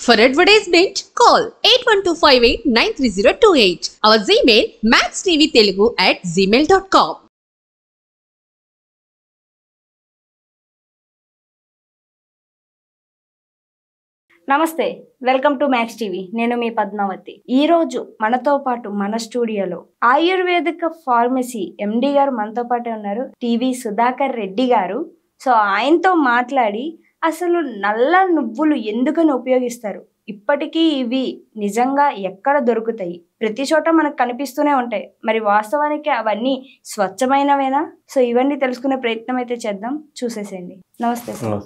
For advertisement, call 8125893028. Our Gmail maxtvtelugu@gmail.com. నమస్తే, welcome to max TV. నేను మీ పద్మావతి. ఈరోజు మనతో పాటు మన స్టూడియోలో ఆయుర్వేదిక ఫార్మసీ ఎండి గారు మనతో పాటే ఉన్నారు, టీవీ సుధాకర్ రెడ్డి గారు. సో ఆయనతో మాట్లాడి అసలు నల్ల నువ్వులు ఎందుకని ఉపయోగిస్తారు, ఇప్పటికీ ఇవి నిజంగా ఎక్కడ దొరుకుతాయి, ప్రతి చోట మనకు కనిపిస్తూనే ఉంటాయి, మరి వాస్తవానికి అవన్నీ స్వచ్ఛమైనవేనా? సో ఇవన్నీ తెలుసుకునే ప్రయత్నం అయితే చేద్దాం, చూసేసేయండి. నమస్తే సార్.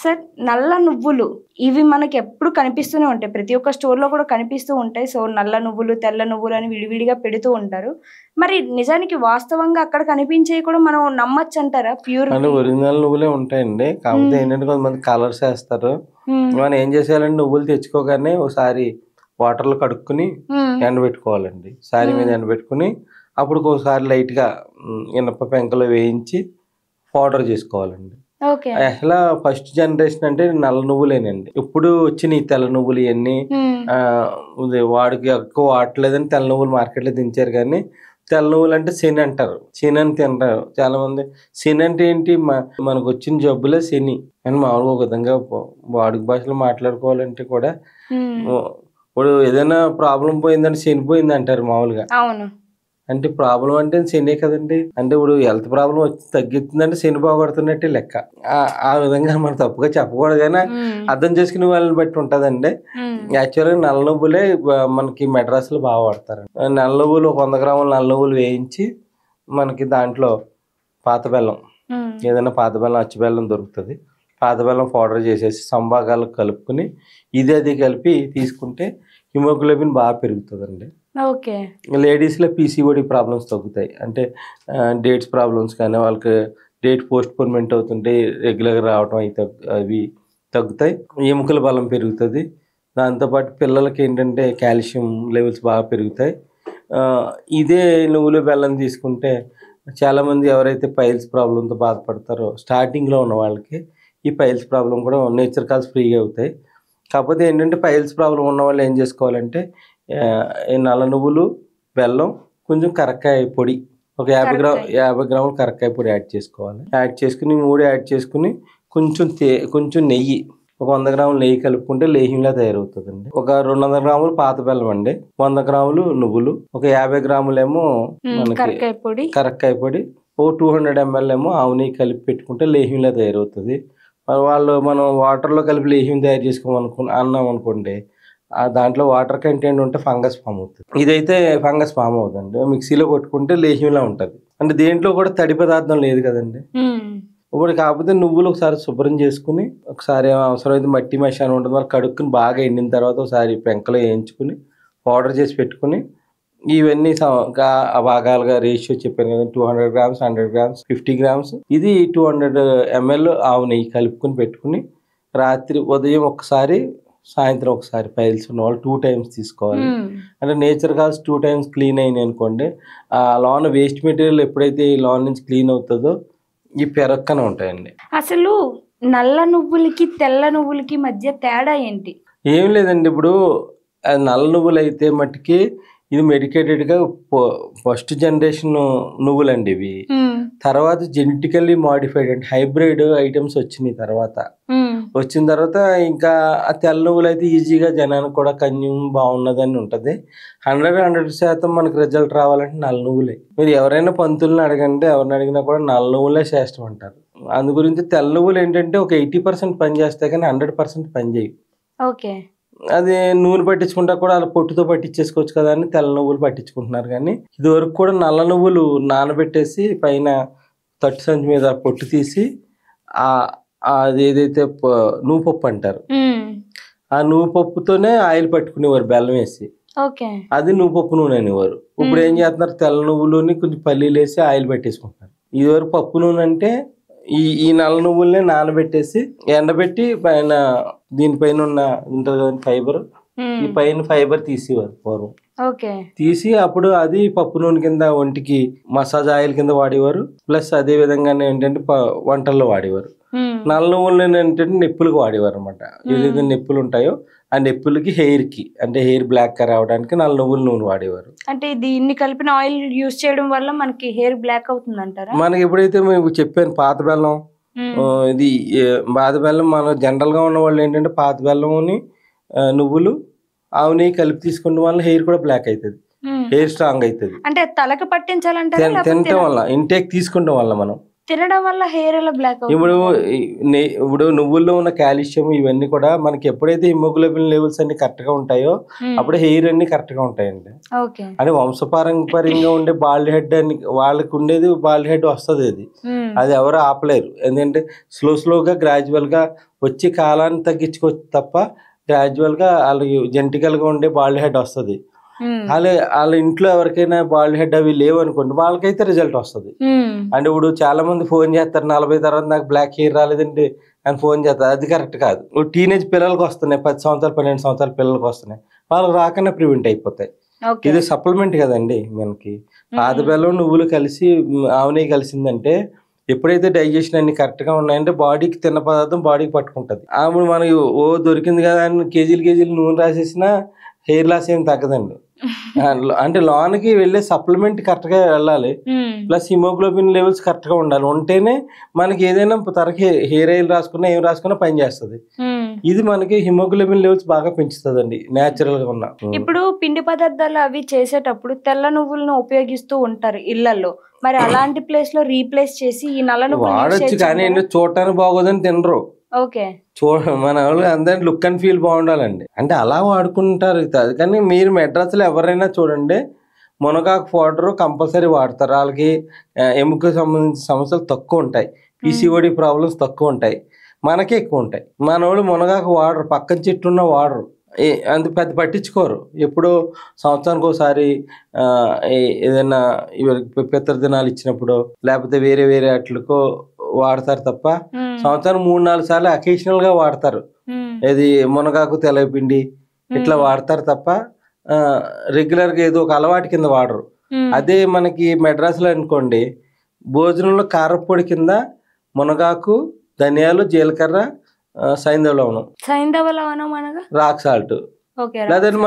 సార్, నల్ల నువ్వులు ఇవి మనకి ఎప్పుడు కనిపిస్తూనే ఉంటాయి, ప్రతి ఒక్క స్టోర్లో కూడా కనిపిస్తూ ఉంటాయి. సో నల్ల నువ్వులు, తెల్ల నువ్వులు అని విడివిడిగా పెడుతూ ఉంటారు. మరి నిజానికి వాస్తవంగా అక్కడ కనిపించేవి కూడా మనం నమ్మచ్చు అంటారా? ప్యూర్ ఒరిజినల్ నువ్వులే ఉంటాయండి. కాకపోతే ఏంటంటే కొంతమంది కలర్స్ వేస్తారు. మనం ఏం చేసేయాలంటే నువ్వులు తెచ్చుకోగానే ఒకసారి వాటర్లో కడుక్కుని ఎండబెట్టుకోవాలండి. సారీ మీద ఎండబెట్టుకుని అప్పుడు ఒకసారి లైట్గా ఇనప పెంకలో వేయించి పౌడర్ చేసుకోవాలండి. అసలు ఫస్ట్ జనరేషన్ అంటే నల్ల నువ్వులేనండి. ఇప్పుడు వచ్చినాయి తెల్ల నువ్వులు ఇవన్నీ వాడికి ఎక్కువ వాడలేదని తెల్ల నువ్వులు మార్కెట్లో దించారు. కానీ తెల్ల నువ్వులు అంటే శని అంటారు, శని అని తింటారు చాలా మంది. శని అంటే ఏంటి, మనకు వచ్చిన జబ్బులే శని అని మామూలుగా ఒక విధంగా వాడుక భాషలో మాట్లాడుకోవాలంటే కూడా ఇప్పుడు ఏదైనా ప్రాబ్లం పోయిందంటే శని పోయింది అంటారు మామూలుగా. అంటే ప్రాబ్లం అంటే శనే కదండి. అంటే ఇప్పుడు హెల్త్ ప్రాబ్లం వచ్చి తగ్గుతుందంటే శని బాగుపడుతున్నట్టే లెక్క. ఆ విధంగా మనం తప్పుగా చెప్పకూడదు, కానీ అర్థం చేసుకునే వాళ్ళని బట్టి ఉంటుందండి. యాక్చువల్గా నల్ల నువ్వులే మనకి మెడ్రాస్లో బాగా వాడతారు. నల్ల నువ్వులు 100 గ్రాముల నల్ల నువ్వులు వేయించి మనకి దాంట్లో పాత బెల్లం, ఏదైనా పాత బెల్లం, అచ్చు బెల్లం దొరుకుతుంది. పాత బెల్లం పౌడర్ చేసేసి సంభాగాలు కలుపుకుని అది కలిపి తీసుకుంటే హిమోగ్లోబిన్ బాగా పెరుగుతుందండి. లేడీస్లో పీసీఓడి ప్రాబ్లమ్స్ తగ్గుతాయి. అంటే డేట్స్ ప్రాబ్లమ్స్ కానీ వాళ్ళకి డేట్ పోస్ట్పోన్మెంట్ అవుతుంటే రెగ్యులర్గా రావడం అవి తగ్గుతాయి. ఎముకల బలం పెరుగుతుంది. దాంతోపాటు పిల్లలకి ఏంటంటే కాల్షియం లెవెల్స్ బాగా పెరుగుతాయి. ఇదే నువ్వులు బెల్లం తీసుకుంటే చాలామంది ఎవరైతే పైల్స్ ప్రాబ్లంతో బాధపడతారో స్టార్టింగ్లో ఉన్న వాళ్ళకి ఈ పైల్స్ ప్రాబ్లం కూడా నేచర్ కాల్స్ ఫ్రీగా అవుతాయి. కాకపోతే ఏంటంటే పైల్స్ ప్రాబ్లం ఉన్న వాళ్ళు ఏం చేసుకోవాలంటే నల్ల నువ్వులు, బెల్లం, కొంచెం కరక్కాయ పొడి, ఒక 50 గ్రాములు కరక్కాయ పొడి యాడ్ చేసుకోవాలి. యాడ్ చేసుకుని 3 యాడ్ చేసుకుని కొంచెం నెయ్యి, ఒక 100 గ్రాములు నెయ్యి కలుపుకుంటే లేహ్యంలా తయారవుతుందండి. ఒక 200 గ్రాములు పాత బెల్లం అండి, 100 గ్రాములు నువ్వులు, ఒక 50 గ్రాములేమో మనకి కరక్కాయ పొడి, ఓ 200 ml ఏమో ఆవు నెయ్యి కలిపి పెట్టుకుంటే లేహ్యంలా తయారవుతుంది. మనం వాటర్లో కలిపి లేహ్యం తయారు అన్నాం అనుకోండి, దాంట్లో వాటర్ కంటెంట్ ఉంటే ఫంగస్ ఫామ్ అవుతుంది. ఇదైతే ఫంగస్ ఫామ్ అవుతుందండి. మిక్సీలో కొట్టుకుంటే లేహ్యంలా ఉంటుంది. అంటే దేంట్లో కూడా తడి పదార్థం లేదు కదండి. ఇప్పుడు కాకపోతే నువ్వులు ఒకసారి శుభ్రం చేసుకుని, ఒకసారి అవసరమైతే మట్టి మశానం ఉంటుంది వాళ్ళు కడుక్కుని బాగా ఎండిన తర్వాత ఒకసారి పెంకలో వేయించుకుని పౌడర్ చేసి పెట్టుకుని ఇవన్నీ భాగాలుగా రేషియో చెప్పాను కదా, 200 గ్రామ్స్, 100 గ్రామ్స్, 50 గ్రామ్స్, ఇది 200 ml ఆవు నెయ్యి కలుపుకొని పెట్టుకుని రాత్రి ఉదయం ఒకసారి, సాయంత్రం ఒకసారి పైల్స్ ఉన్న వాళ్ళు 2 times తీసుకోవాలి. అంటే నేచర్ కాల్స్ 2 times క్లీన్ అయినాయి అనుకోండి, ఆ లోన్ వేస్ట్ మెటీరియల్ ఎప్పుడైతే ఈ లోన్ నుంచి క్లీన్ అవుతుందో ఈ పెరక్కనే ఉంటాయండి. అసలు నల్ల నువ్వులకి తెల్ల నువ్వులకి మధ్య తేడా ఏంటి? ఏం లేదండి. ఇప్పుడు నల్ల నువ్వులు అయితే మట్టుకి ఇది మెడికేటెడ్గా ఫస్ట్ జనరేషన్ నువ్వులండి ఇవి. తర్వాత జెనెటికల్లీ మాడిఫైడ్ అంటే హైబ్రిడ్ ఐటమ్స్ వచ్చినాయి. వచ్చిన తర్వాత ఇంకా ఆ తెల్ల నువ్వులు అయితే ఈజీగా జనానికి కూడా కన్యూమ్ బాగున్నదని ఉంటుంది. 100% మనకు రిజల్ట్ రావాలంటే నల్ల నువ్వులే. మీరు ఎవరైనా పంతులను అడగండి, ఎవరిని అడిగినా కూడా నల్ల నువ్వులే శ్రేష్టం అంటారు. అందు గురించి తెల్ల నువ్వులు ఏంటంటే ఒక 80% పని చేస్తాయి కానీ 100% పని చేయవు. అది నూనె పట్టించుకుంటా కూడా అలా పొట్టుతో పట్టించేసుకోవచ్చు కదా అని తెల్ల నువ్వులు పట్టించుకుంటున్నారు. కానీ ఇది వరకు కూడా నల్ల నువ్వులు నానబెట్టేసి పైన తట్టు సంచి మీద పొట్టు తీసి అది ఏదైతే నువ్వు పప్పు అంటారు, ఆ నువ్వు పప్పుతోనే ఆయిల్ పట్టుకునేవారు బెల్లం వేసి, అది నువ్వు పప్పు నూనె అనేవారు. ఇప్పుడు ఏం చేస్తున్నారు, తెల్ల నువ్వులోని కొంచెం పల్లీలు వేసి ఆయిల్ పెట్టేసుకుంటున్నారు. ఇది వరకు పప్పు నూనె అంటే ఈ నల్ల నువ్వుల్ని నానబెట్టేసి ఎండబెట్టి పైన దీనిపైన ఉన్న ఉంటుంది కదా ఫైబర్, ఈ పైన ఫైబర్ తీసేవారు పూర్వం. తీసి అప్పుడు అది పప్పు నూనె కింద ఒంటికి మసాజ్ ఆయిల్ కింద వాడేవారు. ప్లస్ అదే విధంగానే ఏంటంటే వంటల్లో వాడేవారు. నల్ల నువ్వులు ఏంటంటే నొప్పులకు వాడేవారు అనమాట. ఏదైతే నొప్పులు ఉంటాయో ఆ నొప్పులకి హెయిర్ కి అంటే హెయిర్ బ్లాక్ రావడానికి నల్ల నువ్వుల నూనె వాడేవారు. అంటే దీన్ని కలిపిన ఆయిల్ యూజ్ చేయడం వల్ల మనకి హెయిర్ బ్లాక్ అవుతుంది అంటారా? మనకి ఎప్పుడైతే మేము చెప్పాను పాత బెల్లం, ఇది పాత బెల్లం మన జనరల్ గా ఉన్న వాళ్ళు ఏంటంటే పాత బెల్లం నువ్వులు ఆవు నెయ్యి కలిపి తీసుకున్న వల్ల హెయిర్ కూడా బ్లాక్ అవుతుంది, హెయిర్ స్ట్రాంగ్ అవుతుంది. అంటే తలకు పట్టించాలంటే తినటం వల్ల ఇంటేక్ తీసుకుంటాం వల్ల మనం తినడం వల్ల హెయిర్ ఎలా బ్లాక్ అవుతుంది? ఇప్పుడు నువ్వుల్లో ఉన్న కాల్షియం ఇవన్నీ కూడా మనకి ఎప్పుడైతే హిమోగ్లోబిన్ లెవెల్స్ అన్ని కరెక్ట్ గా ఉంటాయో అప్పుడు హెయిర్ అన్ని కరెక్ట్ గా ఉంటాయండి. అంటే వంశపారంపర్యంగా ఉండే బాల్డ్ హెడ్ అని వాళ్ళకి ఉండేది బాల్డ్ హెడ్ వస్తుంది, అది ఎవరు ఆపలేరు. ఎందుకంటే స్లోగా గ్రాడ్యువల్ గా వచ్చి కాలాన్ని తగ్గించుకోవచ్చు తప్ప గ్రాడ్యువల్ గా వాళ్ళకి జెనెటికల్ గా ఉండే బాల్డ్ హెడ్ వస్తుంది. వాళ్ళ ఇంట్లో ఎవరికైనా బాల్డ్ హెడ్ అవి లేవు అనుకోండి వాళ్ళకైతే రిజల్ట్ వస్తుంది. అంటే ఇప్పుడు చాలా మంది ఫోన్ చేస్తారు 40 తర్వాత నాకు బ్లాక్ హెయిర్ రాలేదండి అని ఫోన్ చేస్తారు, అది కరెక్ట్ కాదు. టీనేజ్ పిల్లలకు వస్తున్నాయి, 10 సంవత్సరాలు 12 సంవత్సరాల పిల్లలకు వస్తున్నాయి, వాళ్ళకి రాకనే ప్రివెంట్ అయిపోతాయి. ఇది సప్లిమెంట్ కదండి మనకి. పాత బెల్లం నువ్వులు కలిసి ఆవు నెయ్యి కలిసిందంటే ఎప్పుడైతే డైజెషన్ అన్ని కరెక్ట్ గా ఉన్నాయంటే బాడీకి తిన్న పదార్థం బాడీకి పట్టుకుంటది. అప్పుడు మనకి దొరికింది కదా అని కేజీలు నూనె రాసేసినా హెయిర్ లాస్ ఏం తగ్గదండి. అంటే లోనికి వెళ్ళే సప్లిమెంట్ కరెక్ట్ గా వెళ్ళాలి, ప్లస్ హిమోగ్లోబిన్ లెవెల్స్ కరెక్ట్ గా ఉండాలి. ఉంటేనే మనకి ఏదైనా తరకి హెయిర్ ఆయిల్ రాసుకున్నా ఏం రాసుకున్నా పని చేస్తుంది. ఇది మనకి హిమోగ్లోబిన్ లెవెల్స్ బాగా పెంచుతుందండి నేచురల్ గా ఉన్న. ఇప్పుడు పిండి పదార్థాలు అవి చేసేటప్పుడు తెల్ల నువ్వులను ఉపయోగిస్తూ ఉంటారు ఇళ్లలో, మరి అలాంటి ప్లేస్ లో రీప్లేస్ చేసి ఈ నల్ల నువ్వులు వాడచ్చు, కానీ చూడటానికి బాగోదని తినరు. మన వాళ్ళు అందరి లుక్ అండ్ ఫీల్ బాగుండాలండి, అంటే అలా వాడుకుంటారు. కానీ మీరు మెడ్రాస్ లో ఎవరైనా చూడండి మునగాకు పౌడర్ కంపల్సరీ వాడతారు. వాళ్ళకి ఎముకకు సంబంధించిన సమస్యలు తక్కువ ఉంటాయి, పీసీఓడి ప్రాబ్లమ్స్ తక్కువ ఉంటాయి, మనకే ఎక్కువ ఉంటాయి. మన వాళ్ళు మునగాకు వాడరు, పక్కన చెట్టు ఉన్న వాడరు, అంత పెద్ద పట్టించుకోరు. ఎప్పుడో సంవత్సరానికి ఒకసారి ఏదైనా పితృదినాలు ఇచ్చినప్పుడు లేకపోతే వేరే వాటికో వాడతారు తప్ప సంవత్సరం 3-4 సార్లు అకేషనల్ గా వాడతారు. ఇది మునగాకు తెల్లపిండి ఇట్లా వాడతారు తప్ప రెగ్యులర్ గా ఏదో ఒక అలవాటు కింద వాడరు. అదే మనకి మెడ్రాస్ లో అనుకోండి భోజనంలో కారపొడి కింద మునగాకు, ధనియాలు, జీలకర్ర, సైంధవ లవణం రాక్ సాల్ట్, లేదంటే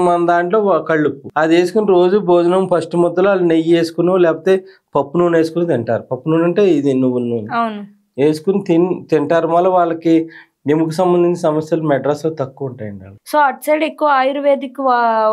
మన దాంట్లో కళ్ళుప్పు అది వేసుకుని రోజు భోజనం ఫస్ట్ ముద్దలో వాళ్ళు నెయ్యి వేసుకుని లేకపోతే పప్పు నూనె వేసుకుని తింటారు. పప్పు నూనె అంటే ఇది నువ్వుల నూనె వేసుకుని తింటారు. మళ్ళీ వాళ్ళకి ఎముక సంబంధించిన సమస్యలు మెడ్రాస్ లో తక్కువ ఉంటాయండి. సో అటు సైడ్ ఎక్కువ ఆయుర్వేదిక్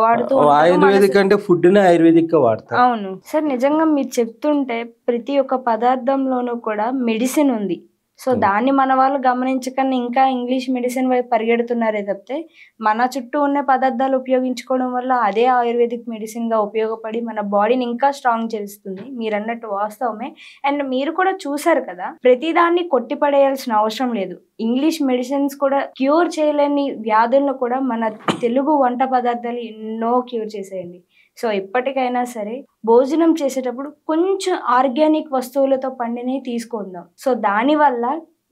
వాడుతూ, ఆయుర్వేదిక్ అంటే ఫుడ్ ని ఆయుర్వేదిక్ గా వాడతారు. అవును సార్, నిజంగా మీరు చెప్తుంటే ప్రతి ఒక్క పదార్థంలోనూ కూడా మెడిసిన్ ఉంది. సో దాన్ని మన వాళ్ళు గమనించకుండా ఇంకా ఇంగ్లీష్ మెడిసిన్ వైపు పరిగెడుతున్నారే తప్పితే మన చుట్టూ ఉన్న పదార్థాలు ఉపయోగించుకోవడం వల్ల అదే ఆయుర్వేదిక్ మెడిసిన్ గా ఉపయోగపడి మన బాడీని ఇంకా స్ట్రాంగ్ చేస్తుంది. మీరు అన్నట్టు వాస్తవమే. అండ్ మీరు కూడా చూసారు కదా, ప్రతిదాన్ని కొట్టిపడేయాల్సిన అవసరం లేదు. ఇంగ్లీష్ మెడిసిన్స్ కూడా క్యూర్ చేయలేని వ్యాధులను కూడా మన తెలుగు వంట పదార్థాలు ఎన్నో క్యూర్ చేసేయండి. సో ఇప్పటికైనా సరే భోజనం చేసేటప్పుడు కొంచెం ఆర్గానిక్ వస్తువులతో పండినవి తీసుకుందాం. సో దానివల్ల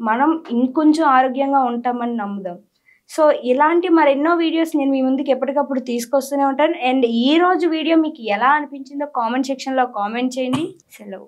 మనం ఇంకొంచెం ఆరోగ్యంగా ఉంటామని నమ్ముదాం. సో ఇలాంటి మరెన్నో వీడియోస్ నేను మీ ముందుకు ఎప్పటికప్పుడు తీసుకొస్తూనే ఉంటాను. అండ్ ఈ రోజు వీడియో మీకు ఎలా అనిపించిందో కామెంట్ సెక్షన్లో కామెంట్ చేయండి. సెలవు.